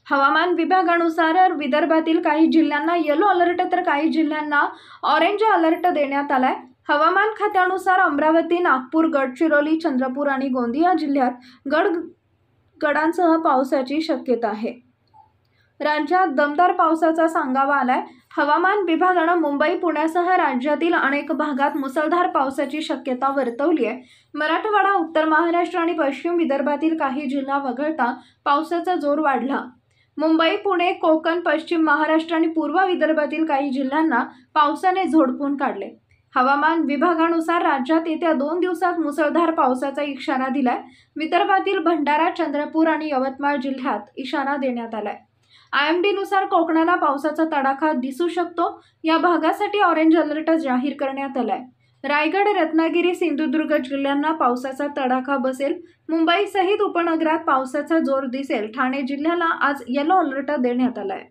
हवामान विभागानुसार विदर्भातील काही जिल्ह्यांना येलो अलर्ट तर काही जिल्ह्यांना ऑरेंज अलर्ट देण्यात आलाय। हवामान खात्यानुसार अमरावती, नागपूर, गडचिरोली, चंद्रपूर आणि गोंदिया जिल्ह्यात गडांसह पावसाची शक्यता आहे। राज्यात दमदार पावसाचा सांगावा आलाय। हवामान विभागानं मुंबई, पुण्यासह राज्यातील अनेक भागात मुसळधार पावसाची शक्यता वर्तवली आहे। मराठवाडा, उत्तर महाराष्ट्र आणि पश्चिम विदर्भातील काही जिल्हा वगळता पावसाचा जोर वाढला। मुंबई, पुणे, कोकण, पश्चिम महाराष्ट्र आणि पूर्व विदर्भातील काही जिल्ह्यांना पावसाने झोडपून काढले। हवामान विभागानुसार राज्यात येत्या 2 दिवसात मुसळधार पावसाचा इशारा दिलाय। विदर्भातील भंडारा, चंद्रपूर आणि यवतमाळ जिल्ह्यात इशारा देण्यात आलाय। IMD नुसार कोकणाला पावसाचा तडाखा दिसू शकतो। या भागासाठी ऑरेंज अलर्ट जाहीर करण्यात आलाय। रायगड, रत्नागिरी, सिंधुदुर्ग जिल्ह्यांना पावसाचा तडाखा बसेल। मुंबईसहित उपनगरात पावसाचा जोर दिसेल। ठाणे जिल्ह्याला आज येलो अलर्ट देण्यात आलाय।